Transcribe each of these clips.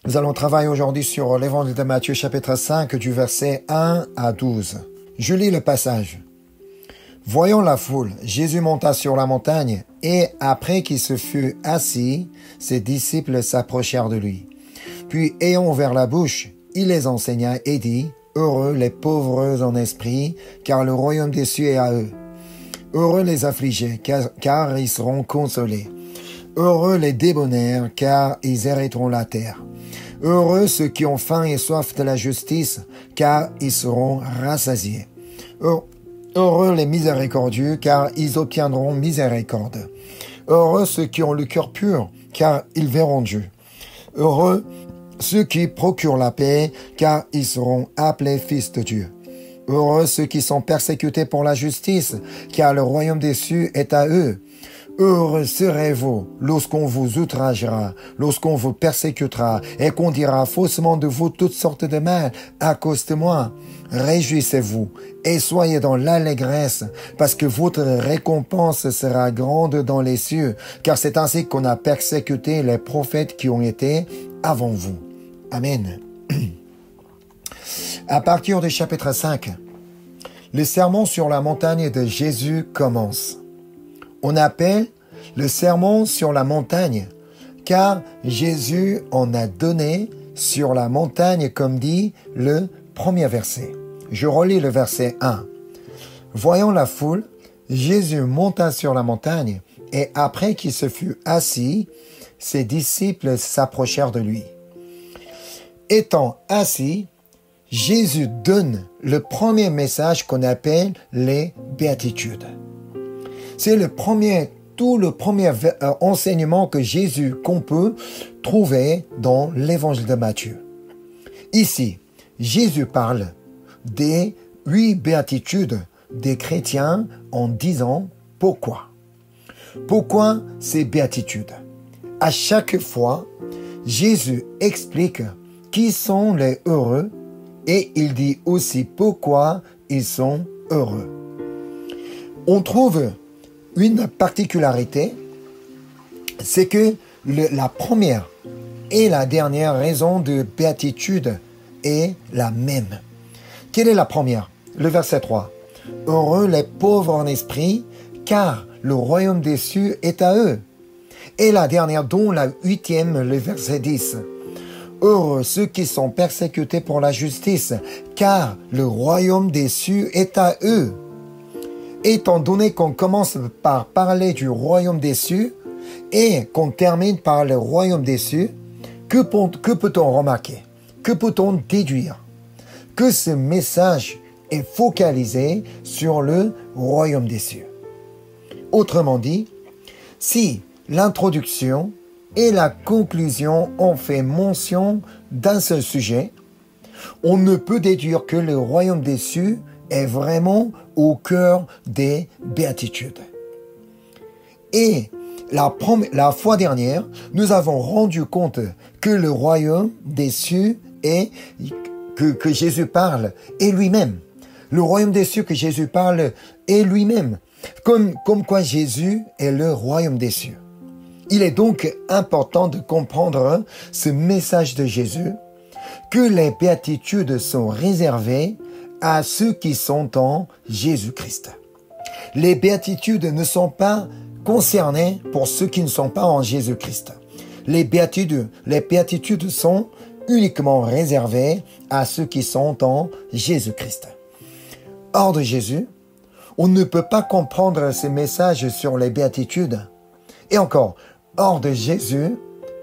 Nous allons travailler aujourd'hui sur l'évangile de Matthieu chapitre 5 du verset 1 à 12. Je lis le passage. Voyant la foule, Jésus monta sur la montagne et après qu'il se fut assis, ses disciples s'approchèrent de lui. Puis ayant ouvert la bouche, il les enseigna et dit, « Heureux les pauvres en esprit, car le royaume des cieux est à eux. Heureux les affligés, car ils seront consolés. Heureux les débonnaires, car ils hériteront la terre. Heureux ceux qui ont faim et soif de la justice, car ils seront rassasiés. Heureux les miséricordieux, car ils obtiendront miséricorde. Heureux ceux qui ont le cœur pur, car ils verront Dieu. Heureux ceux qui procurent la paix, car ils seront appelés fils de Dieu. Heureux ceux qui sont persécutés pour la justice, car le royaume des cieux est à eux. Heureux serez-vous lorsqu'on vous outragera, lorsqu'on vous persécutera et qu'on dira faussement de vous toutes sortes de mal à cause de moi. Réjouissez-vous et soyez dans l'allégresse, parce que votre récompense sera grande dans les cieux, car c'est ainsi qu'on a persécuté les prophètes qui ont été avant vous. Amen. À partir du chapitre 5, le sermon sur la montagne de Jésus commence. On appelle le sermon sur la montagne, car Jésus en a donné sur la montagne, comme dit le premier verset. Je relis le verset 1. Voyant la foule, Jésus monta sur la montagne, et après qu'il se fut assis, ses disciples s'approchèrent de lui. Étant assis, Jésus donne le premier message qu'on appelle les béatitudes. C'est le premier enseignement que Jésus qu'on peut trouver dans l'évangile de Matthieu. Ici, Jésus parle des 8 béatitudes des chrétiens en disant pourquoi. Pourquoi ces béatitudes? À chaque fois, Jésus explique qui sont les heureux et il dit aussi pourquoi ils sont heureux. On trouve une particularité, c'est que la première et la dernière raison de béatitude est la même. Quelle est la première? Le verset 3. Heureux les pauvres en esprit, car le royaume des cieux est à eux. Et la dernière, dont la 8e, le verset 10. Heureux ceux qui sont persécutés pour la justice, car le royaume des cieux est à eux. Étant donné qu'on commence par parler du royaume des cieux et qu'on termine par le royaume des cieux, que peut-on remarquer? Que peut-on déduire? Que ce message est focalisé sur le royaume des cieux. Autrement dit, si l'introduction et la conclusion ont fait mention d'un seul sujet, on ne peut déduire que le royaume des cieux est vraiment au cœur des béatitudes. Et la fois dernière, nous avons rendu compte que le royaume des cieux est, que Jésus parle est lui-même. Le royaume des cieux que Jésus parle est lui-même. Comme quoi Jésus est le royaume des cieux. Il est donc important de comprendre ce message de Jésus, que les béatitudes sont réservées à ceux qui sont en Jésus-Christ. Les béatitudes ne sont pas concernées pour ceux qui ne sont pas en Jésus-Christ. Les béatitudes sont uniquement réservées à ceux qui sont en Jésus-Christ. Hors de Jésus, on ne peut pas comprendre ces messages sur les béatitudes. Et encore, hors de Jésus,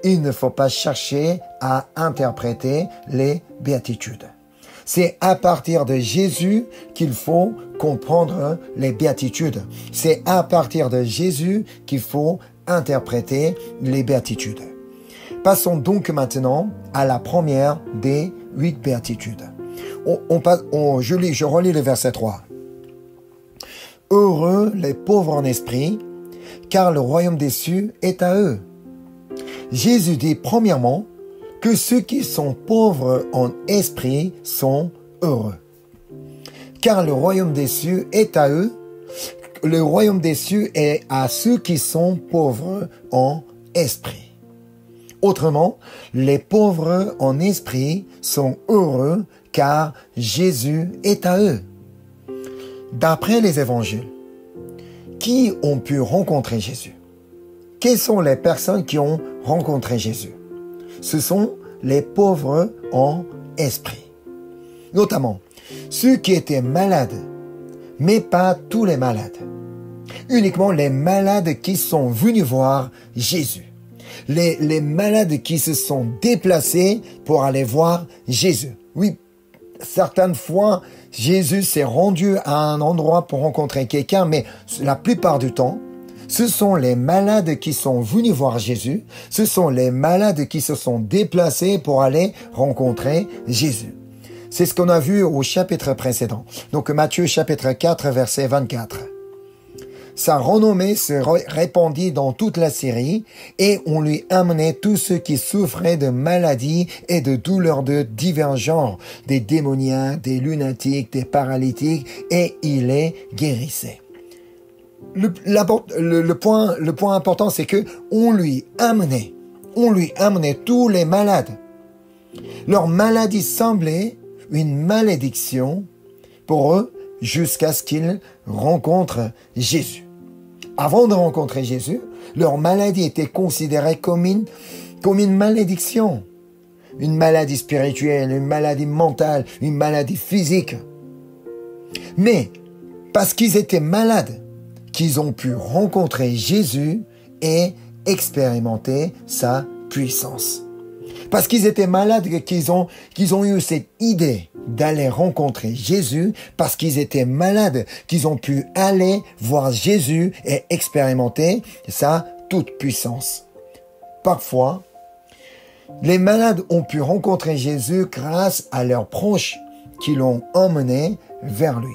il ne faut pas chercher à interpréter les béatitudes. C'est à partir de Jésus qu'il faut comprendre les béatitudes. C'est à partir de Jésus qu'il faut interpréter les béatitudes. Passons donc maintenant à la première des 8 béatitudes. Je relis le verset 3. Heureux les pauvres en esprit, car le royaume des cieux est à eux. Jésus dit premièrement que ceux qui sont pauvres en esprit sont heureux. Car le royaume des cieux est à eux. Le royaume des cieux est à ceux qui sont pauvres en esprit. Autrement, les pauvres en esprit sont heureux car Jésus est à eux. D'après les évangiles, qui ont pu rencontrer Jésus? Quelles sont les personnes qui ont rencontré Jésus? Ce sont les pauvres en esprit. Notamment, ceux qui étaient malades, mais pas tous les malades. Uniquement les malades qui sont venus voir Jésus. Les malades qui se sont déplacés pour aller voir Jésus. Oui, certaines fois, Jésus s'est rendu à un endroit pour rencontrer quelqu'un, mais la plupart du temps, ce sont les malades qui sont venus voir Jésus. Ce sont les malades qui se sont déplacés pour aller rencontrer Jésus. C'est ce qu'on a vu au chapitre précédent. Donc Matthieu chapitre 4, verset 24. Sa renommée se répandit dans toute la Syrie et on lui amenait tous ceux qui souffraient de maladies et de douleurs de divers genres, des démoniaques, des lunatiques, des paralytiques, et il les guérissait. Le point important, c'est que on lui amenait tous les malades. Leur maladie semblait une malédiction pour eux jusqu'à ce qu'ils rencontrent Jésus. Avant de rencontrer Jésus, leur maladie était considérée comme une malédiction. Une maladie spirituelle, une maladie mentale, une maladie physique. Mais parce qu'ils étaient malades, qu'ils ont pu rencontrer Jésus et expérimenter sa puissance. Parce qu'ils étaient malades, qu'ils ont eu cette idée d'aller rencontrer Jésus, parce qu'ils étaient malades, qu'ils ont pu aller voir Jésus et expérimenter sa toute puissance. Parfois, les malades ont pu rencontrer Jésus grâce à leurs proches qui l'ont emmené vers lui.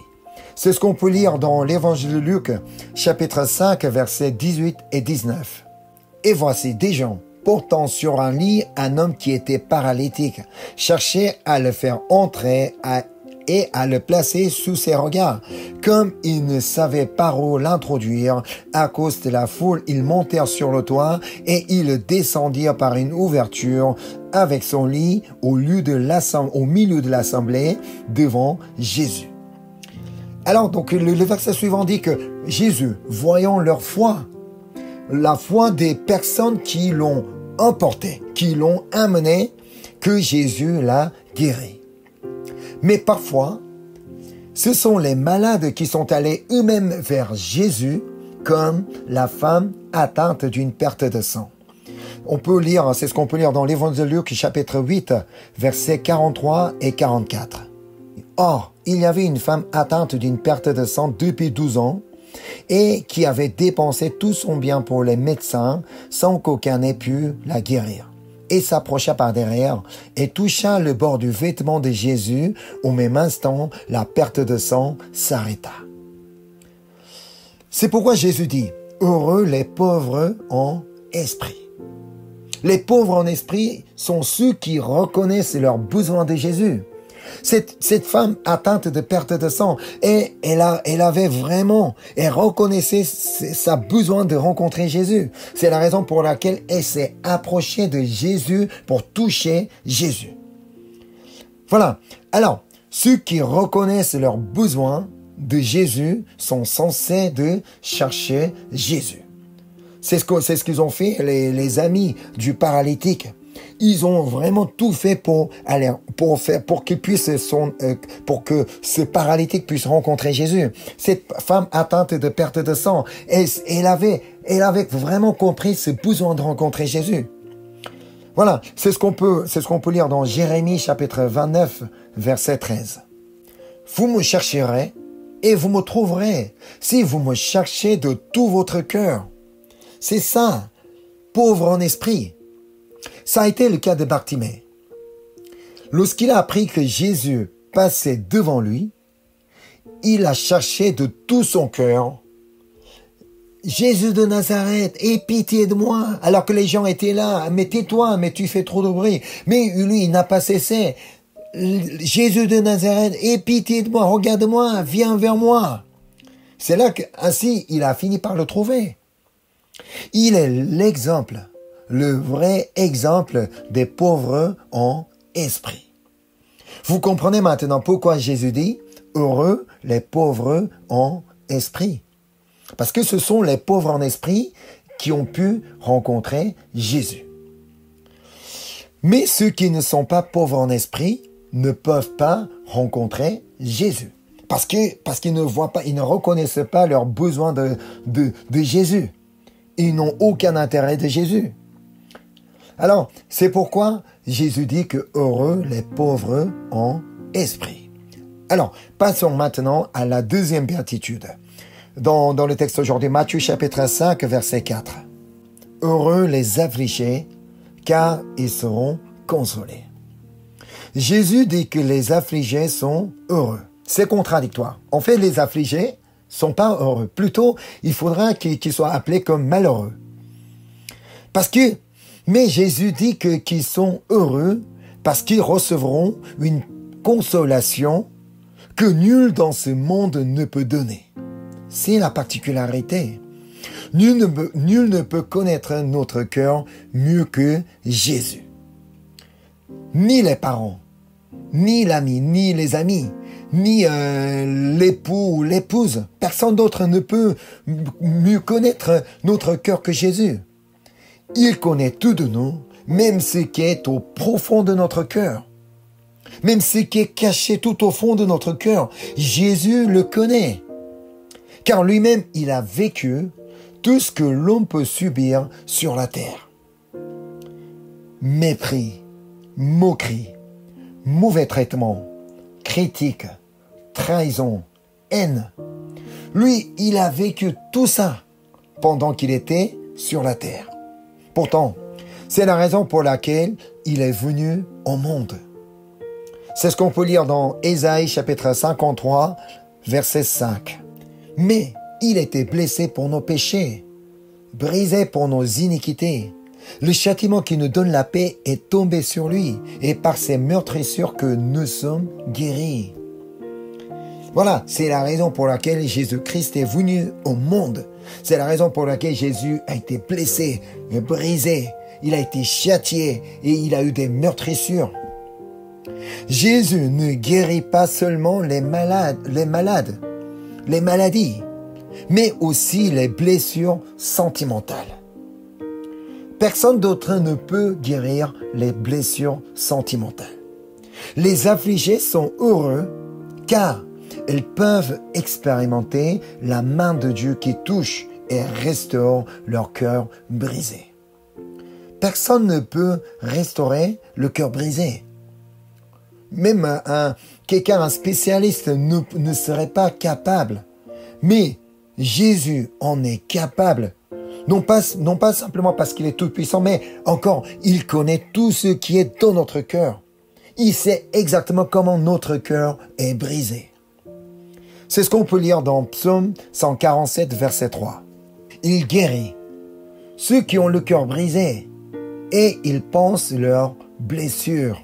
C'est ce qu'on peut lire dans l'évangile de Luc, chapitre 5, versets 18 et 19. Et voici des gens portant sur un lit un homme qui était paralytique, cherchaient à le faire entrer et à le placer sous ses regards. Comme ils ne savaient pas où l'introduire, à cause de la foule, ils montèrent sur le toit et ils le descendirent par une ouverture avec son lit au milieu de l'assemblée devant Jésus. Alors, donc, le verset suivant dit que Jésus, voyant leur foi, la foi des personnes qui l'ont emporté, qui l'ont amené, que Jésus l'a guéri. Mais parfois, ce sont les malades qui sont allés eux-mêmes vers Jésus, comme la femme atteinte d'une perte de sang. On peut lire, c'est ce qu'on peut lire dans l'évangile de Luc, chapitre 8, versets 43 et 44. Or, il y avait une femme atteinte d'une perte de sang depuis 12 ans, et qui avait dépensé tout son bien pour les médecins sans qu'aucun n'ait pu la guérir. Et s'approcha par derrière et toucha le bord du vêtement de Jésus. Au même instant, la perte de sang s'arrêta. C'est pourquoi Jésus dit, heureux les pauvres en esprit. Les pauvres en esprit sont ceux qui reconnaissent leurs besoins de Jésus. Cette femme atteinte de perte de sang, et elle reconnaissait sa besoin de rencontrer Jésus. C'est la raison pour laquelle elle s'est approchée de Jésus pour toucher Jésus. Voilà. Alors, ceux qui reconnaissent leurs besoins de Jésus sont censés de chercher Jésus. C'est ce qu'ils ont fait les amis du paralytique. Ils ont vraiment tout fait pour que ce paralytique puisse rencontrer Jésus. Cette femme atteinte de perte de sang, elle avait vraiment compris ce besoin de rencontrer Jésus. Voilà, c'est ce qu'on peut lire dans Jérémie chapitre 29, verset 13. Vous me chercherez et vous me trouverez si vous me cherchez de tout votre cœur. C'est ça, pauvre en esprit. Ça a été le cas de Bartimée. Lorsqu'il a appris que Jésus passait devant lui, il a cherché de tout son cœur. Jésus de Nazareth, aie pitié de moi. Alors que les gens étaient là, mais tais-toi, mais tu fais trop de bruit. Mais lui, il n'a pas cessé. Jésus de Nazareth, aie pitié de moi, regarde-moi, viens vers moi. C'est là qu'ainsi, il a fini par le trouver. Il est l'exemple le vrai exemple des pauvres en esprit. Vous comprenez maintenant pourquoi Jésus dit « Heureux les pauvres en esprit ». Parce que ce sont les pauvres en esprit qui ont pu rencontrer Jésus. Mais ceux qui ne sont pas pauvres en esprit ne peuvent pas rencontrer Jésus. Parce qu'ils ne voient pas, ils ne reconnaissent pas leurs besoins de Jésus. Ils n'ont aucun intérêt de Jésus. Alors, c'est pourquoi Jésus dit que heureux les pauvres en esprit. Alors, passons maintenant à la deuxième béatitude. Dans le texte aujourd'hui, Matthieu chapitre 5, verset 4. Heureux les affligés, car ils seront consolés. Jésus dit que les affligés sont heureux. C'est contradictoire. En fait, les affligés sont pas heureux. Plutôt, il faudra qu'ils soient appelés comme malheureux. Mais Jésus dit qu'ils sont heureux parce qu'ils recevront une consolation que nul dans ce monde ne peut donner. C'est la particularité. Nul ne peut connaître notre cœur mieux que Jésus. Ni les parents, ni l'ami, ni les amis, ni l'époux ou l'épouse. Personne d'autre ne peut mieux connaître notre cœur que Jésus. Il connaît tout de nous, même ce qui est au profond de notre cœur. Même ce qui est caché tout au fond de notre cœur. Jésus le connaît. Car lui-même, il a vécu tout ce que l'homme peut subir sur la terre. Mépris, moquerie, mauvais traitement, critique, trahison, haine. Lui, il a vécu tout ça pendant qu'il était sur la terre. Pourtant, c'est la raison pour laquelle il est venu au monde. C'est ce qu'on peut lire dans Ésaïe chapitre 53, verset 5. Mais il était blessé pour nos péchés, brisé pour nos iniquités. Le châtiment qui nous donne la paix est tombé sur lui, et par ses meurtrissures que nous sommes guéris. Voilà, c'est la raison pour laquelle Jésus-Christ est venu au monde. C'est la raison pour laquelle Jésus a été blessé, brisé, il a été châtié et il a eu des meurtrissures. Jésus ne guérit pas seulement les maladies, mais aussi les blessures sentimentales. Personne d'autre ne peut guérir les blessures sentimentales. Les affligés sont heureux car ils peuvent expérimenter la main de Dieu qui touche et restaure leur cœur brisé. Personne ne peut restaurer le cœur brisé. Même un spécialiste ne serait pas capable. Mais Jésus en est capable. Non pas simplement parce qu'il est tout puissant, mais encore, il connaît tout ce qui est dans notre cœur. Il sait exactement comment notre cœur est brisé. C'est ce qu'on peut lire dans Psaume 147, verset 3. Il guérit ceux qui ont le cœur brisé et il pense leurs blessures.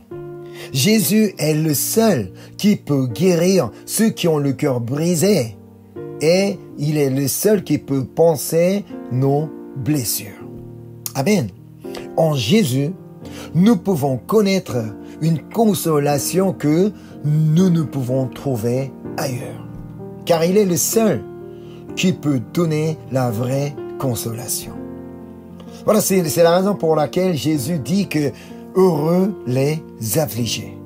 Jésus est le seul qui peut guérir ceux qui ont le cœur brisé et il est le seul qui peut penser nos blessures. Amen. En Jésus, nous pouvons connaître une consolation que nous ne pouvons trouver ailleurs. Car il est le seul qui peut donner la vraie consolation. Voilà, c'est la raison pour laquelle Jésus dit que heureux les affligés.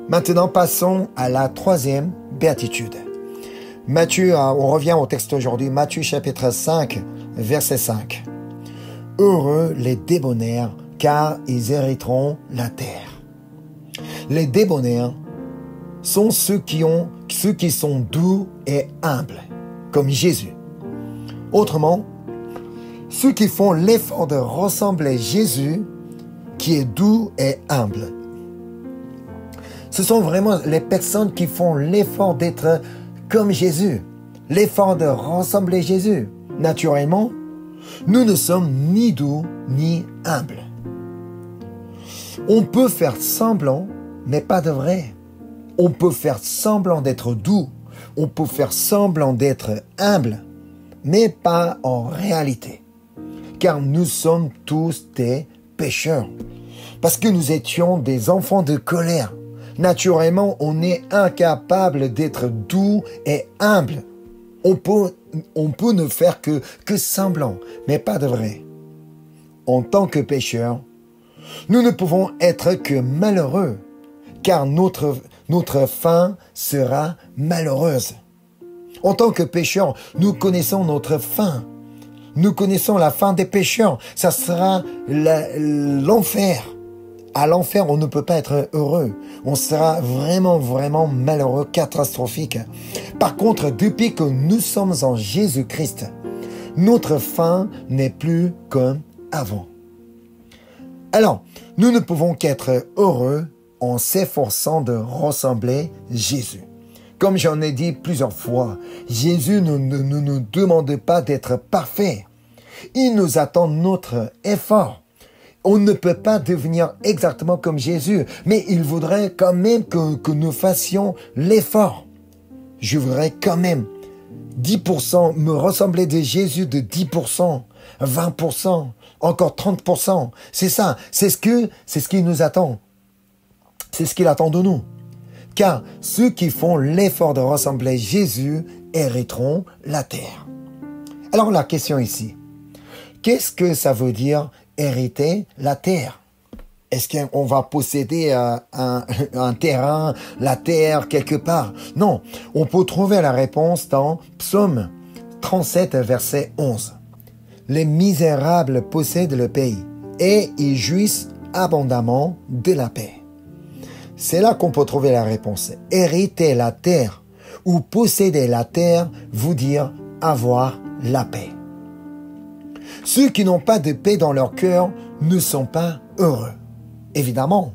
Maintenant, passons à la troisième béatitude. Matthieu, on revient au texte aujourd'hui, Matthieu chapitre 5, verset 5. Heureux les débonnaires, car ils hériteront la terre. Les débonnaires sont ceux qui sont doux et humbles, comme Jésus. Autrement, ceux qui font l'effort de ressembler à Jésus, qui est doux et humble. Ce sont vraiment les personnes qui font l'effort d'être comme Jésus, l'effort de ressembler à Jésus. Naturellement, nous ne sommes ni doux ni humbles. On peut faire semblant, mais pas de vrai. On peut faire semblant d'être doux, on peut faire semblant d'être humble, mais pas en réalité. car nous sommes tous des pécheurs. Parce que nous étions des enfants de colère. Naturellement, on est incapable d'être doux et humble. On peut ne faire que semblant, mais pas de vrai. En tant que pécheurs, nous ne pouvons être que malheureux, car notre fin sera malheureuse. En tant que pécheurs, nous connaissons notre fin. Nous connaissons la fin des pécheurs. Ça sera l'enfer. À l'enfer, on ne peut pas être heureux. On sera vraiment, vraiment malheureux, catastrophique. Par contre, depuis que nous sommes en Jésus-Christ, notre fin n'est plus comme avant. Alors, nous ne pouvons qu'être heureux en s'efforçant de ressembler à Jésus. Comme j'en ai dit plusieurs fois, Jésus ne nous demande pas d'être parfait. Il nous attend notre effort. On ne peut pas devenir exactement comme Jésus, mais il voudrait quand même que nous fassions l'effort. Je voudrais quand même 10%, me ressembler de Jésus de 10%, 20%, encore 30%. C'est ça, c'est ce qu'il nous attend. C'est ce qu'il attend de nous. Car ceux qui font l'effort de ressembler à Jésus hériteront la terre. Alors la question ici, qu'est-ce que ça veut dire hériter la terre? Est-ce qu'on va posséder un terrain, la terre quelque part? Non, on peut trouver la réponse dans Psaume 37, verset 11. Les misérables possèdent le pays et ils jouissent abondamment de la paix. C'est là qu'on peut trouver la réponse. Hériter la terre ou posséder la terre veut dire avoir la paix. Ceux qui n'ont pas de paix dans leur cœur ne sont pas heureux. Évidemment.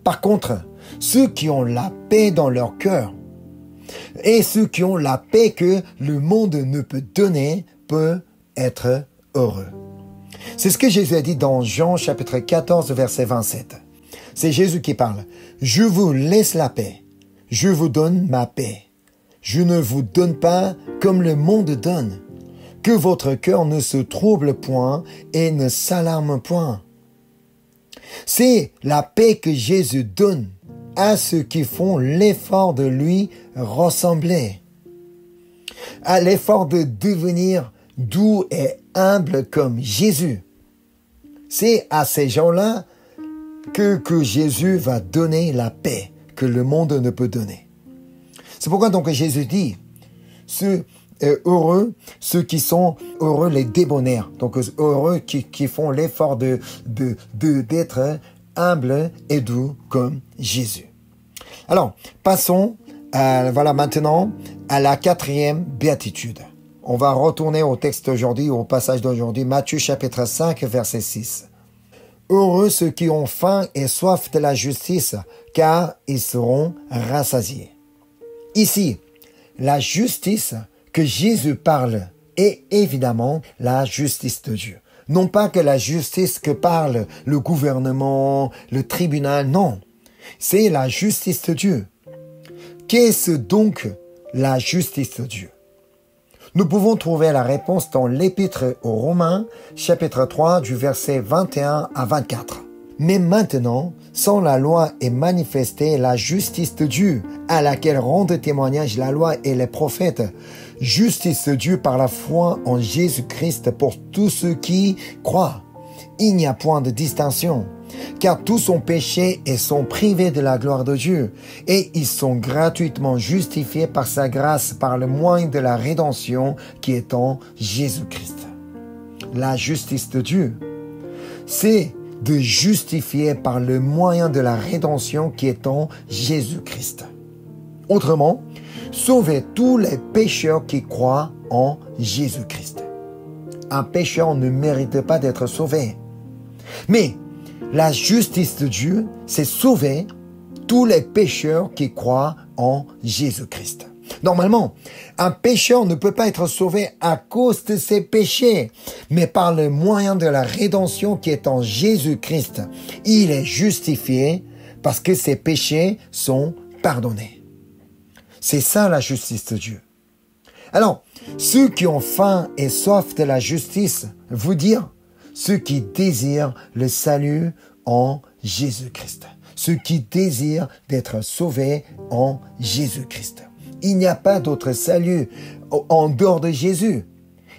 Par contre, ceux qui ont la paix dans leur cœur et ceux qui ont la paix que le monde ne peut donner peuvent être heureux. C'est ce que Jésus a dit dans Jean chapitre 14, verset 27. C'est Jésus qui parle. Je vous laisse la paix. Je vous donne ma paix. Je ne vous donne pas comme le monde donne. Que votre cœur ne se trouble point et ne s'alarme point. C'est la paix que Jésus donne à ceux qui font l'effort de lui ressembler. À l'effort de devenir doux et humble comme Jésus. C'est à ces gens-là que Jésus va donner la paix que le monde ne peut donner. C'est pourquoi donc Jésus dit, heureux ceux qui sont heureux les débonnaires, donc heureux qui font l'effort d'être humble et doux comme Jésus. Alors, passons maintenant à la 4e béatitude. On va retourner au texte d'aujourd'hui, au passage d'aujourd'hui, Matthieu chapitre 5, verset 6. Heureux ceux qui ont faim et soif de la justice, car ils seront rassasiés. Ici, la justice que Jésus parle est évidemment la justice de Dieu. Non pas que la justice que parle le gouvernement, le tribunal, non. C'est la justice de Dieu. Qu'est-ce donc la justice de Dieu? Nous pouvons trouver la réponse dans l'Épître aux Romains, chapitre 3, du verset 21 à 24. Mais maintenant, sans la loi est manifestée la justice de Dieu, à laquelle rendent témoignage la loi et les prophètes. Justice de Dieu par la foi en Jésus-Christ pour tous ceux qui croient. Il n'y a point de distinction, car tous ont péché et sont privés de la gloire de Dieu, et ils sont gratuitement justifiés par sa grâce par le moyen de la rédemption qui est en Jésus-Christ. La justice de Dieu, c'est de justifier par le moyen de la rédemption qui est en Jésus-Christ. Autrement, sauver tous les pécheurs qui croient en Jésus-Christ. Un pécheur ne mérite pas d'être sauvé. Mais la justice de Dieu, c'est sauver tous les pécheurs qui croient en Jésus-Christ. Normalement, un pécheur ne peut pas être sauvé à cause de ses péchés, mais par le moyen de la rédemption qui est en Jésus-Christ. Il est justifié parce que ses péchés sont pardonnés. C'est ça la justice de Dieu. Alors, ceux qui ont faim et soif de la justice, vous dire, ceux qui désirent le salut en Jésus-Christ. Ceux qui désirent d'être sauvés en Jésus-Christ. Il n'y a pas d'autre salut en dehors de Jésus.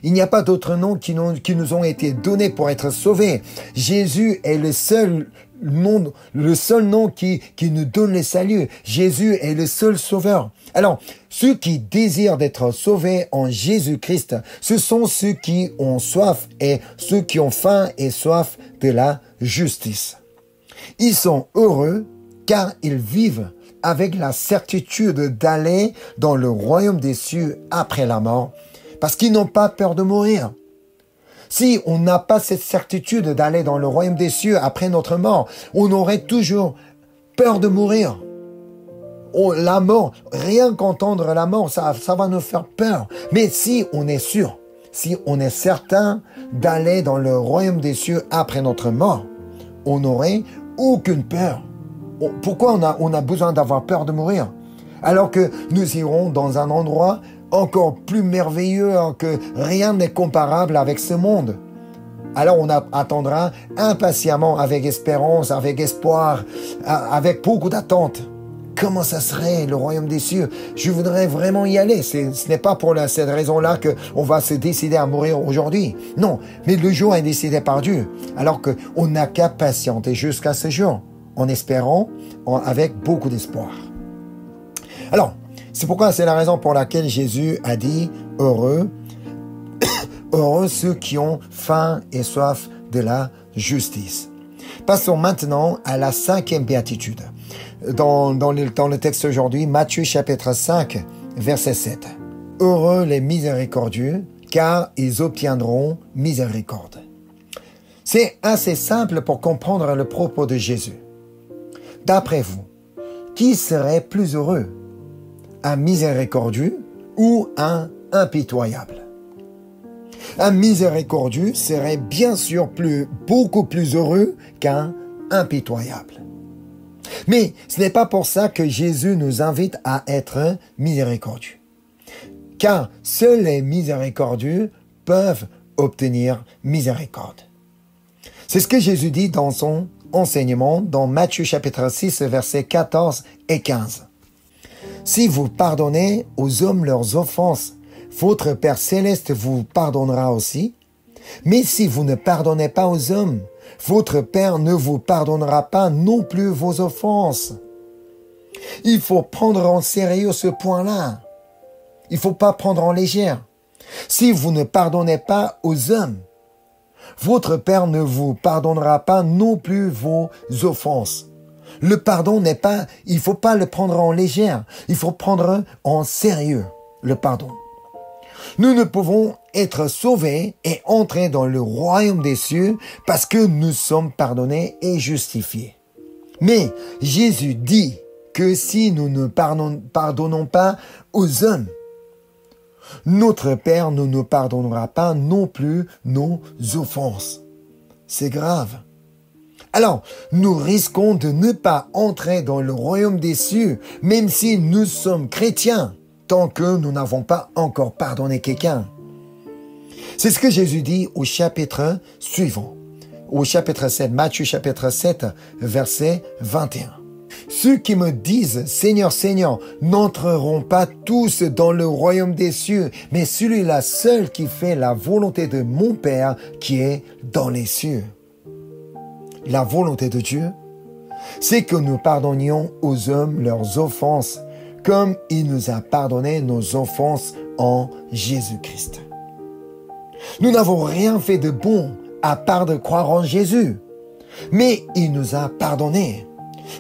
Il n'y a pas d'autres noms qui nous ont été donnés pour être sauvés. Jésus est le seul nom qui nous donne le salut. Jésus est le seul sauveur. Alors, ceux qui désirent d'être sauvés en Jésus-Christ, ce sont ceux qui ont soif et ceux qui ont faim et soif de la justice. Ils sont heureux car ils vivent avec la certitude d'aller dans le royaume des cieux après la mort, parce qu'ils n'ont pas peur de mourir. Si on n'a pas cette certitude d'aller dans le royaume des cieux après notre mort, on aurait toujours peur de mourir. La mort, rien qu'entendre la mort, ça va nous faire peur. Mais si on est sûr, si on est certain d'aller dans le royaume des cieux après notre mort, on n'aurait aucune peur. Pourquoi on a besoin d'avoir peur de mourir? Alors que nous irons dans un endroit encore plus merveilleux, que rien n'est comparable avec ce monde. Alors on attendra impatiemment, avec espérance, avec espoir, avec beaucoup d'attente. Comment ça serait le royaume des cieux? Je voudrais vraiment y aller. Ce n'est pas pour cette raison-là qu'on va se décider à mourir aujourd'hui. Non, mais le jour est décidé par Dieu. Alors qu'on n'a qu'à patienter jusqu'à ce jour, en espérant, avec beaucoup d'espoir. Alors, c'est pourquoi c'est la raison pour laquelle Jésus a dit « Heureux, heureux ceux qui ont faim et soif de la justice ». Passons maintenant à la 5e béatitude. Dans le texte aujourd'hui, Matthieu chapitre 5, verset 7. « Heureux les miséricordieux, car ils obtiendront miséricorde. » C'est assez simple pour comprendre le propos de Jésus. D'après vous, qui serait plus heureux? Un miséricordieux ou un impitoyable? Un miséricordieux serait bien sûr beaucoup plus heureux qu'un impitoyable. Mais ce n'est pas pour ça que Jésus nous invite à être miséricordieux. Car seuls les miséricordieux peuvent obtenir miséricorde. C'est ce que Jésus dit dans son enseignement dans Matthieu chapitre 6, versets 14 et 15. Si vous pardonnez aux hommes leurs offenses, votre Père céleste vous pardonnera aussi. Mais si vous ne pardonnez pas aux hommes, votre Père ne vous pardonnera pas non plus vos offenses. Il faut prendre en sérieux ce point-là. Il ne faut pas prendre en légère. Si vous ne pardonnez pas aux hommes, votre Père ne vous pardonnera pas non plus vos offenses. Le pardon il ne faut pas le prendre en légère. Il faut prendre en sérieux le pardon. Nous ne pouvons être sauvés et entrer dans le royaume des cieux parce que nous sommes pardonnés et justifiés. Mais Jésus dit que si nous ne pardonnons pas aux hommes, notre Père ne nous pardonnera pas non plus nos offenses. C'est grave. Alors, nous risquons de ne pas entrer dans le royaume des cieux, même si nous sommes chrétiens, tant que nous n'avons pas encore pardonné quelqu'un. C'est ce que Jésus dit au chapitre suivant, au chapitre 7, Matthieu chapitre 7, verset 21. Ceux qui me disent « Seigneur, Seigneur » n'entreront pas tous dans le royaume des cieux, mais celui-là seul qui fait la volonté de mon Père qui est dans les cieux. La volonté de Dieu, c'est que nous pardonnions aux hommes leurs offenses, comme il nous a pardonné nos offenses en Jésus-Christ. Nous n'avons rien fait de bon à part de croire en Jésus, mais il nous a pardonnés.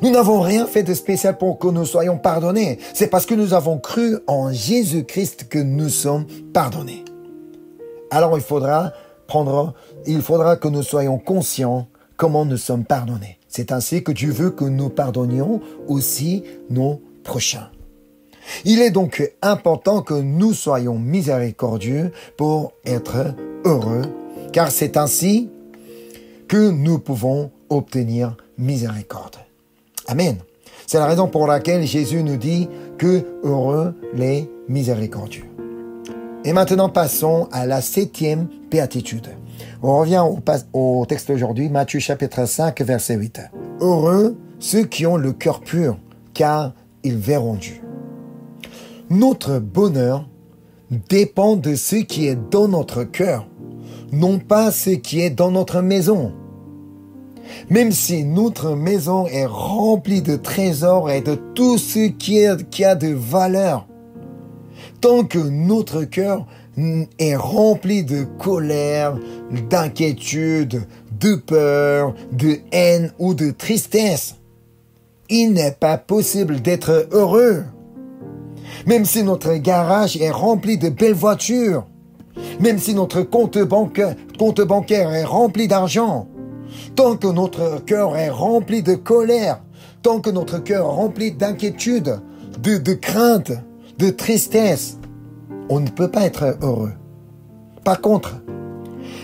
Nous n'avons rien fait de spécial pour que nous soyons pardonnés. C'est parce que nous avons cru en Jésus-Christ que nous sommes pardonnés. Alors il faudra que nous soyons conscients comment nous sommes pardonnés. C'est ainsi que Dieu veut que nous pardonnions aussi nos prochains. Il est donc important que nous soyons miséricordieux pour être heureux, car c'est ainsi que nous pouvons obtenir miséricorde. Amen. C'est la raison pour laquelle Jésus nous dit que heureux les miséricordieux. Et maintenant passons à la 7e béatitude. On revient au texte aujourd'hui, Matthieu chapitre 5, verset 8. Heureux ceux qui ont le cœur pur, car ils verront Dieu. Notre bonheur dépend de ce qui est dans notre cœur, non pas ce qui est dans notre maison. Même si notre maison est remplie de trésors et de tout ce qui a de valeur, tant que notre cœur est rempli de colère, d'inquiétude, de peur, de haine ou de tristesse, il n'est pas possible d'être heureux. Même si notre garage est rempli de belles voitures, même si notre compte bancaire est rempli d'argent, tant que notre cœur est rempli de colère, tant que notre cœur est rempli d'inquiétude, de crainte, de tristesse, on ne peut pas être heureux. Par contre,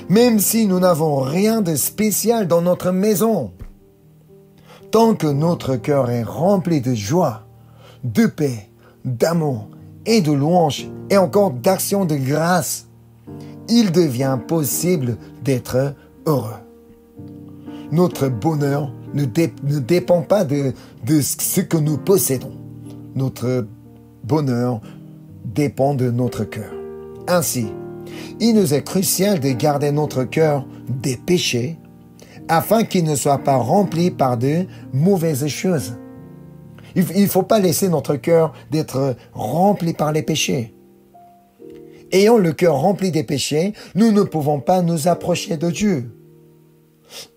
même si nous n'avons rien de spécial dans notre maison, tant que notre cœur est rempli de joie, de paix, d'amour et de louange et encore d'action de grâce, il devient possible d'être heureux. Notre bonheur ne dépend pas de ce que nous possédons. Notre bonheur dépend de notre cœur. Ainsi, il nous est crucial de garder notre cœur des péchés afin qu'il ne soit pas rempli par de mauvaises choses. Il ne faut pas laisser notre cœur d'être rempli par les péchés. Ayant le cœur rempli des péchés, nous ne pouvons pas nous approcher de Dieu.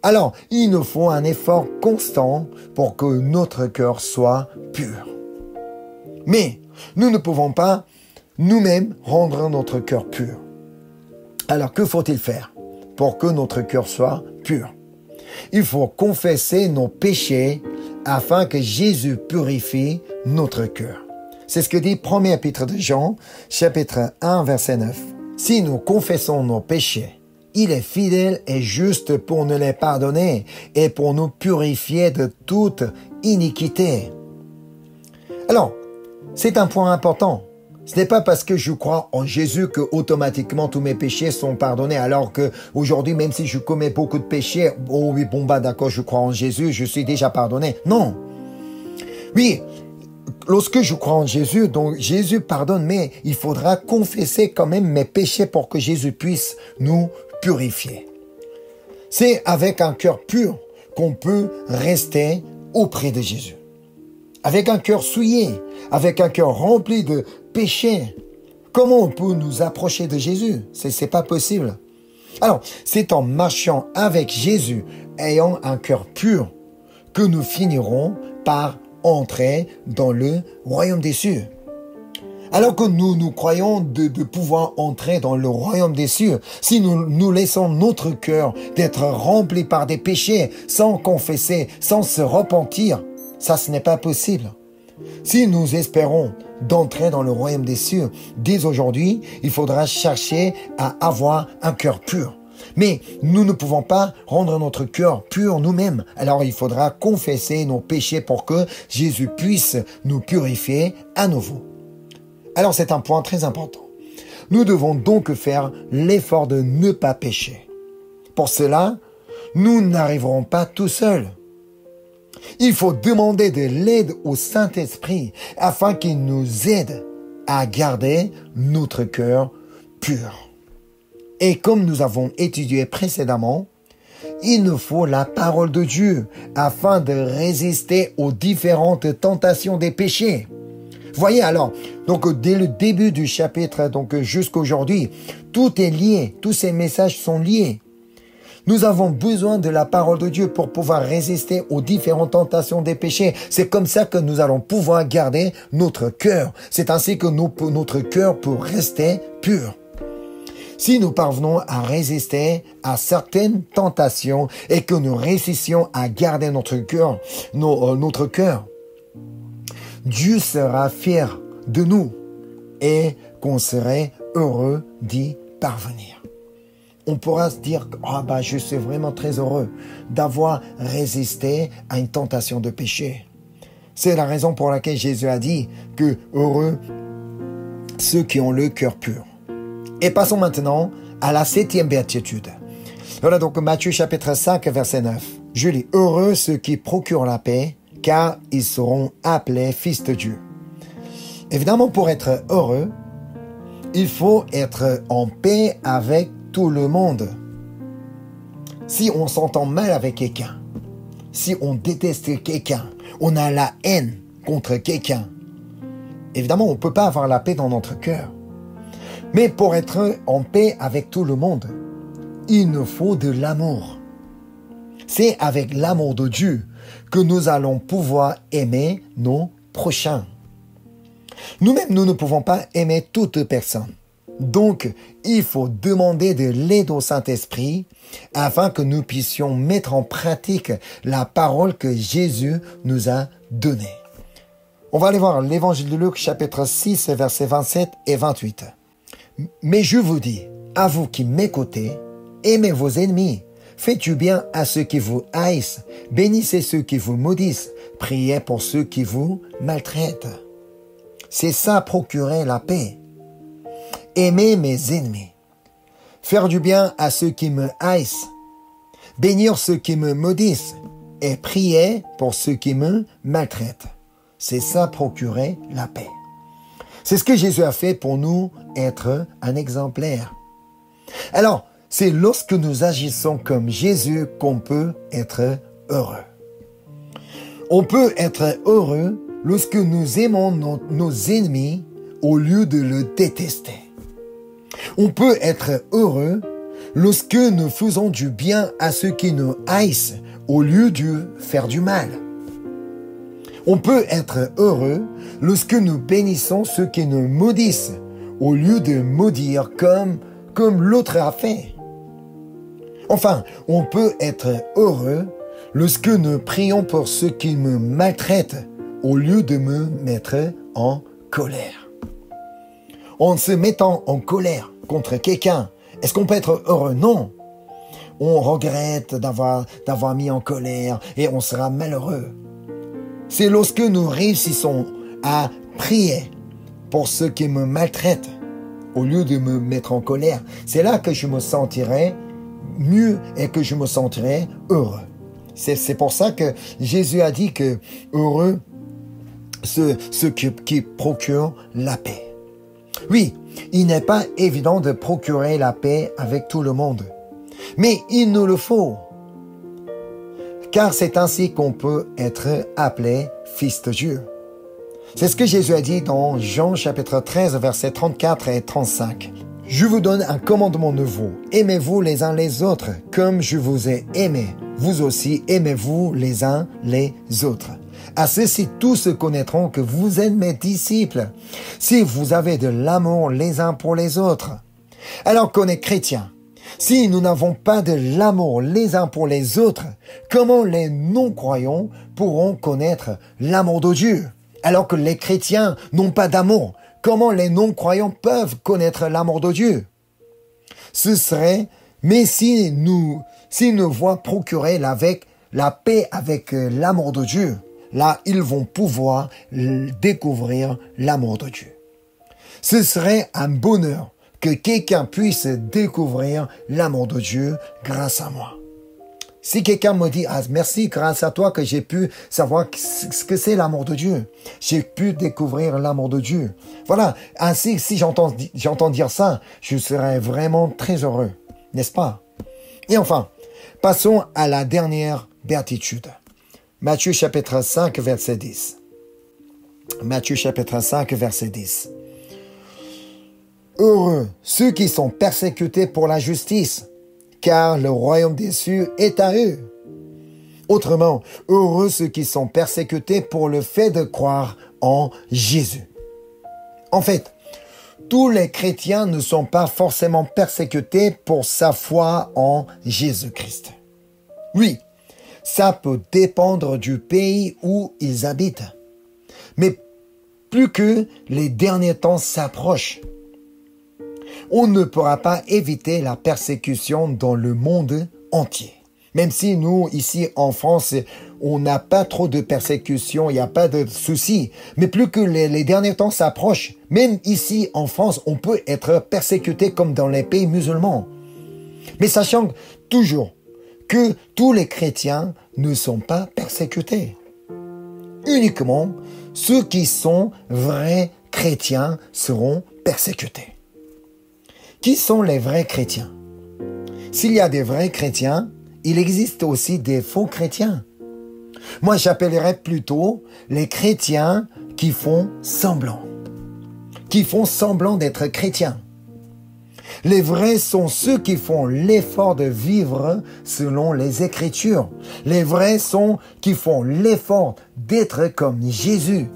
Alors, il nous faut un effort constant pour que notre cœur soit pur. Mais nous ne pouvons pas nous-mêmes rendre notre cœur pur. Alors, que faut-il faire pour que notre cœur soit pur? Il faut confesser nos péchés afin que Jésus purifie notre cœur. C'est ce que dit 1er épître de Jean, chapitre 1, verset 9. Si nous confessons nos péchés, il est fidèle et juste pour nous les pardonner et pour nous purifier de toute iniquité. Alors, c'est un point important. Ce n'est pas parce que je crois en Jésus que automatiquement tous mes péchés sont pardonnés, alors que aujourd'hui, même si je commets beaucoup de péchés, oh oui, bon bah d'accord, je crois en Jésus, je suis déjà pardonné. Non. Oui, lorsque je crois en Jésus, donc Jésus pardonne, mais il faudra confesser quand même mes péchés pour que Jésus puisse nous purifier. C'est avec un cœur pur qu'on peut rester auprès de Jésus. Avec un cœur souillé, avec un cœur rempli de péché, comment on peut nous approcher de Jésus? C'est pas possible. Alors, c'est en marchant avec Jésus, ayant un cœur pur, que nous finirons par entrer dans le royaume des cieux. Alors que nous croyons de pouvoir entrer dans le royaume des cieux, si nous laissons notre cœur d'être rempli par des péchés, sans confesser, sans se repentir, ça, ce n'est pas possible. Si nous espérons d'entrer dans le royaume des cieux, dès aujourd'hui, il faudra chercher à avoir un cœur pur. Mais nous ne pouvons pas rendre notre cœur pur nous-mêmes. Alors il faudra confesser nos péchés pour que Jésus puisse nous purifier à nouveau. Alors c'est un point très important. Nous devons donc faire l'effort de ne pas pécher. Pour cela, nous n'arriverons pas tout seuls. Il faut demander de l'aide au Saint-Esprit afin qu'il nous aide à garder notre cœur pur. Et comme nous avons étudié précédemment, il nous faut la parole de Dieu afin de résister aux différentes tentations des péchés. Voyez alors, donc dès le début du chapitre, donc jusqu'aujourd'hui, tout est lié, tous ces messages sont liés. Nous avons besoin de la parole de Dieu pour pouvoir résister aux différentes tentations des péchés. C'est comme ça que nous allons pouvoir garder notre cœur. C'est ainsi que notre cœur peut rester pur. Si nous parvenons à résister à certaines tentations et que nous réussissions à garder notre cœur, Dieu sera fier de nous et qu'on serait heureux d'y parvenir. On pourra se dire, je suis vraiment très heureux d'avoir résisté à une tentation de péché. C'est la raison pour laquelle Jésus a dit que heureux ceux qui ont le cœur pur. Et passons maintenant à la 7e béatitude. Voilà donc Matthieu chapitre 5, verset 9. Je lis, heureux ceux qui procurent la paix, car ils seront appelés fils de Dieu. Évidemment, pour être heureux, il faut être en paix avec tout le monde. Si on s'entend mal avec quelqu'un, si on déteste quelqu'un, on a la haine contre quelqu'un, évidemment, on ne peut pas avoir la paix dans notre cœur. Mais pour être en paix avec tout le monde, il nous faut de l'amour. C'est avec l'amour de Dieu que nous allons pouvoir aimer nos prochains. Nous-mêmes, nous ne pouvons pas aimer toute personne. Donc, il faut demander de l'aide au Saint-Esprit afin que nous puissions mettre en pratique la parole que Jésus nous a donnée. On va aller voir l'évangile de Luc, chapitre 6, versets 27 et 28. Mais je vous dis, à vous qui m'écoutez, aimez vos ennemis, faites du bien à ceux qui vous haïssent, bénissez ceux qui vous maudissent, priez pour ceux qui vous maltraitent. C'est ça, procurer la paix. Aimer mes ennemis, faire du bien à ceux qui me haïssent, bénir ceux qui me maudissent et prier pour ceux qui me maltraitent. C'est ça, procurer la paix. C'est ce que Jésus a fait pour nous être un exemplaire. Alors, c'est lorsque nous agissons comme Jésus qu'on peut être heureux. On peut être heureux lorsque nous aimons nos ennemis au lieu de le détester. On peut être heureux lorsque nous faisons du bien à ceux qui nous haïssent au lieu de faire du mal. On peut être heureux lorsque nous bénissons ceux qui nous maudissent au lieu de maudire comme l'autre a fait. Enfin, on peut être heureux lorsque nous prions pour ceux qui me maltraitent au lieu de me mettre en colère. En se mettant en colère contre quelqu'un, est-ce qu'on peut être heureux? Non. On regrette d'avoir mis en colère et on sera malheureux. C'est lorsque nous réussissons à prier pour ceux qui me maltraitent au lieu de me mettre en colère. C'est là que je me sentirai mieux et que je me sentirai heureux. C'est pour ça que Jésus a dit que heureux ceux qui procurent la paix. Oui, il n'est pas évident de procurer la paix avec tout le monde, mais il nous le faut. Car c'est ainsi qu'on peut être appelé fils de Dieu. C'est ce que Jésus a dit dans Jean chapitre 13, versets 34 et 35. Je vous donne un commandement nouveau. Aimez-vous les uns les autres, comme je vous ai aimé. Vous aussi aimez-vous les uns les autres. À ceci, tous connaîtront que vous êtes mes disciples, si vous avez de l'amour les uns pour les autres. Alors qu'on est chrétien, si nous n'avons pas de l'amour les uns pour les autres, comment les non-croyants pourront connaître l'amour de Dieu? Alors que les chrétiens n'ont pas d'amour, comment les non-croyants peuvent connaître l'amour de Dieu? Mais si nous voient procurer la paix avec l'amour de Dieu, là, ils vont pouvoir découvrir l'amour de Dieu. Ce serait un bonheur que quelqu'un puisse découvrir l'amour de Dieu grâce à moi. Si quelqu'un me dit, ah, merci, grâce à toi que j'ai pu savoir ce que c'est l'amour de Dieu. J'ai pu découvrir l'amour de Dieu. Voilà, ainsi, si j'entends dire ça, je serais vraiment très heureux, n'est-ce pas? Et enfin, passons à la dernière béatitude. Matthieu chapitre 5, verset 10. Matthieu chapitre 5, verset 10. Heureux ceux qui sont persécutés pour la justice, car le royaume des cieux est à eux. Autrement, heureux ceux qui sont persécutés pour le fait de croire en Jésus. En fait, tous les chrétiens ne sont pas forcément persécutés pour sa foi en Jésus-Christ. Oui, ça peut dépendre du pays où ils habitent. Mais plus que les derniers temps s'approchent, on ne pourra pas éviter la persécution dans le monde entier. Même si nous, ici en France, on n'a pas trop de persécution, il n'y a pas de soucis. Mais plus que les derniers temps s'approchent, même ici en France, on peut être persécuté comme dans les pays musulmans. Mais sachant que toujours que tous les chrétiens ne sont pas persécutés. Uniquement ceux qui sont vrais chrétiens seront persécutés. Qui sont les vrais chrétiens? S'il y a des vrais chrétiens, il existe aussi des faux chrétiens. Moi, j'appellerais plutôt les chrétiens qui font semblant d'être chrétiens. Les vrais sont ceux qui font l'effort de vivre selon les Écritures. Les vrais sont qui font l'effort d'être comme Jésus.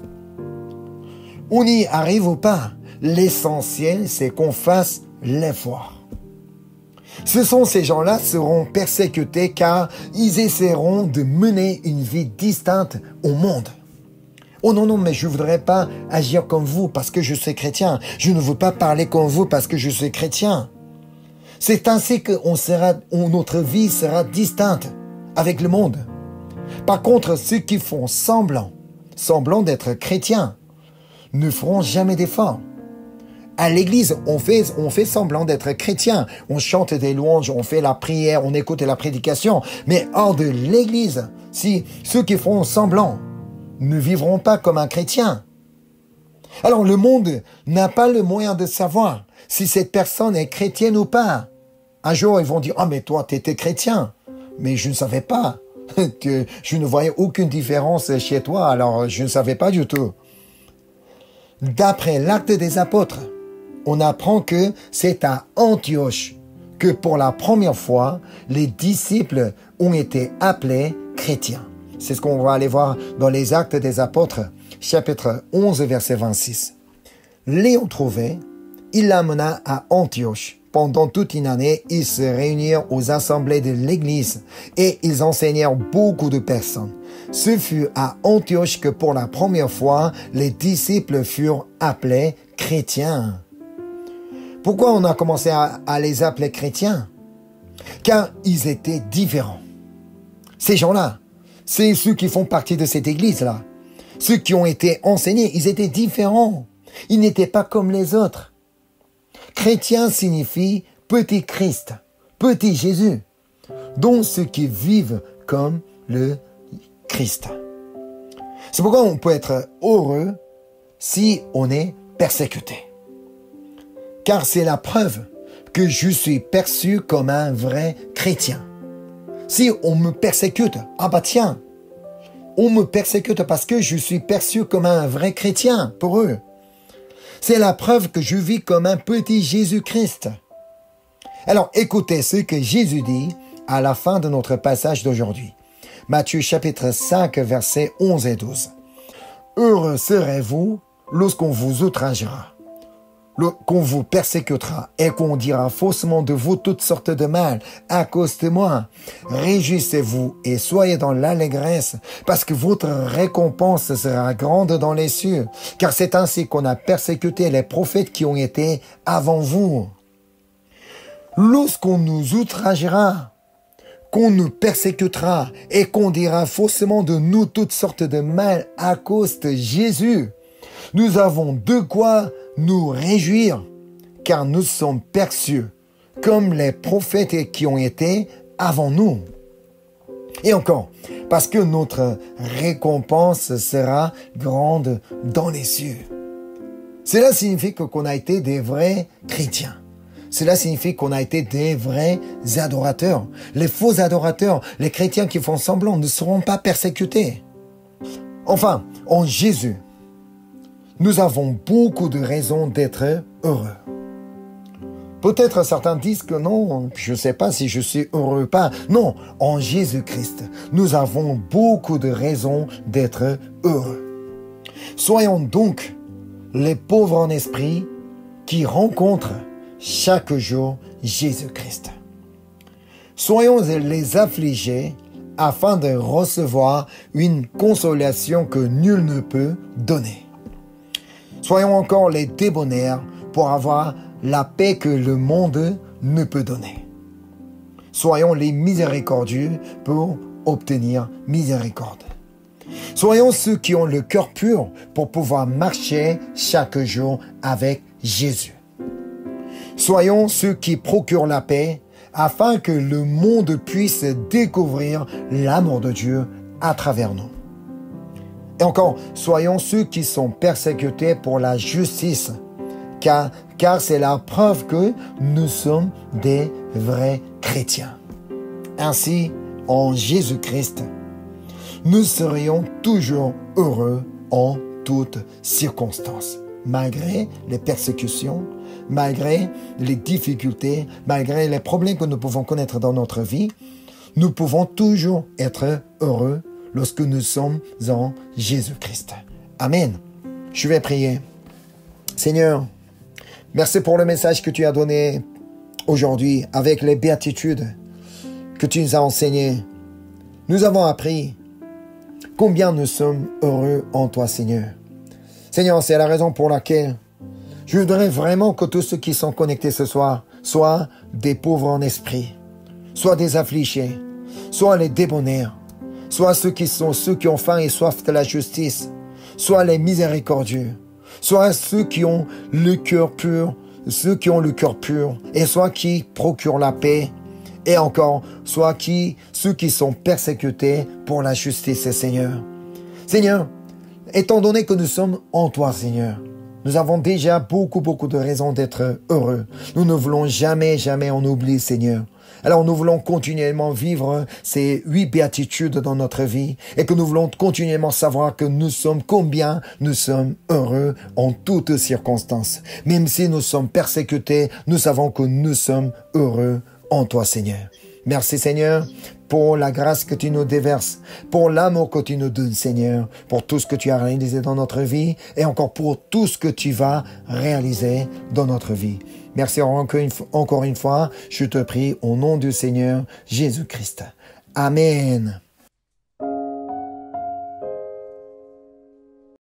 On y arrive ou pas, l'essentiel c'est qu'on fasse l'effort. Ce sont ces gens-là qui seront persécutés car ils essaieront de mener une vie distincte au monde. Oh non, mais je ne voudrais pas agir comme vous parce que je suis chrétien. Je ne veux pas parler comme vous parce que je suis chrétien. C'est ainsi que notre vie sera distincte avec le monde. Par contre, ceux qui font semblant d'être chrétiens, ne feront jamais d'efforts. À l'église, on fait semblant d'être chrétien. On chante des louanges, on fait la prière, on écoute la prédication. Mais hors de l'église, si ceux qui font semblant ne vivront pas comme un chrétien. Alors le monde n'a pas le moyen de savoir si cette personne est chrétienne ou pas. Un jour, ils vont dire « Ah, mais toi, tu étais chrétien. » Mais je ne savais pas que je ne voyais aucune différence chez toi, alors je ne savais pas du tout. D'après l'Acte des Apôtres, on apprend que c'est à Antioche que pour la première fois, les disciples ont été appelés chrétiens. C'est ce qu'on va aller voir dans les Actes des Apôtres, chapitre 11, verset 26. L'ayant trouvé, il l'amena à Antioche. Pendant toute une année, ils se réunirent aux assemblées de l'Église et ils enseignèrent beaucoup de personnes. Ce fut à Antioche que pour la première fois, les disciples furent appelés chrétiens. Pourquoi on a commencé à les appeler chrétiens? Car ils étaient différents. Ces gens-là, c'est ceux qui font partie de cette église-là. Ceux qui ont été enseignés, ils étaient différents. Ils n'étaient pas comme les autres. Chrétien signifie petit Christ, petit Jésus, dont ceux qui vivent comme le Christ. C'est pourquoi on peut être heureux si on est persécuté. Car c'est la preuve que je suis perçu comme un vrai chrétien. Si on me persécute, ah bah tiens, on me persécute parce que je suis perçu comme un vrai chrétien pour eux. C'est la preuve que je vis comme un petit Jésus-Christ. Alors écoutez ce que Jésus dit à la fin de notre passage d'aujourd'hui. Matthieu chapitre 5, versets 11 et 12. Heureux serez-vous lorsqu'on vous outragera, qu'on vous persécutera et qu'on dira faussement de vous toutes sortes de mal à cause de moi. Réjouissez-vous et soyez dans l'allégresse parce que votre récompense sera grande dans les cieux, car c'est ainsi qu'on a persécuté les prophètes qui ont été avant vous. Lorsqu'on nous outragera, qu'on nous persécutera et qu'on dira faussement de nous toutes sortes de mal à cause de Jésus, nous avons de quoi nous réjouir, car nous sommes perçus comme les prophètes qui ont été avant nous. Et encore, parce que notre récompense sera grande dans les cieux. Cela signifie qu'on a été des vrais chrétiens. Cela signifie qu'on a été des vrais adorateurs. Les faux adorateurs, les chrétiens qui font semblant, ne seront pas persécutés. Enfin, en Jésus, nous avons beaucoup de raisons d'être heureux. Peut-être certains disent que non, je ne sais pas si je suis heureux ou pas. Non, en Jésus-Christ, nous avons beaucoup de raisons d'être heureux. Soyons donc les pauvres en esprit qui rencontrent chaque jour Jésus-Christ. Soyons les affligés afin de recevoir une consolation que nul ne peut donner. Soyons encore les débonnaires pour avoir la paix que le monde ne peut donner. Soyons les miséricordieux pour obtenir miséricorde. Soyons ceux qui ont le cœur pur pour pouvoir marcher chaque jour avec Jésus. Soyons ceux qui procurent la paix afin que le monde puisse découvrir l'amour de Dieu à travers nous. Et encore, soyons ceux qui sont persécutés pour la justice, car c'est la preuve que nous sommes des vrais chrétiens. Ainsi, en Jésus-Christ, nous serions toujours heureux en toutes circonstances, malgré les persécutions, malgré les difficultés, malgré les problèmes que nous pouvons connaître dans notre vie. Nous pouvons toujours être heureux lorsque nous sommes en Jésus-Christ. Amen. Je vais prier. Seigneur, merci pour le message que tu as donné aujourd'hui avec les béatitudes que tu nous as enseignées. Nous avons appris combien nous sommes heureux en toi, Seigneur. Seigneur, c'est la raison pour laquelle je voudrais vraiment que tous ceux qui sont connectés ce soir soient des pauvres en esprit, soient des affligés, soient les débonnaires, soient ceux qui ont faim et soif de la justice, soient les miséricordieux, soient ceux qui ont le cœur pur, et soit qui procurent la paix, et encore, soit ceux qui sont persécutés pour la justice, Seigneur. Seigneur, étant donné que nous sommes en toi, Seigneur, nous avons déjà beaucoup de raisons d'être heureux. Nous ne voulons jamais en oublier, Seigneur. Alors nous voulons continuellement vivre ces 8 béatitudes dans notre vie et que nous voulons continuellement savoir que combien nous sommes heureux en toutes circonstances. Même si nous sommes persécutés, nous savons que nous sommes heureux en toi, Seigneur. Merci, Seigneur, pour la grâce que tu nous déverses, pour l'amour que tu nous donnes, Seigneur, pour tout ce que tu as réalisé dans notre vie et encore pour tout ce que tu vas réaliser dans notre vie. Merci encore une fois, je te prie au nom du Seigneur Jésus-Christ. Amen.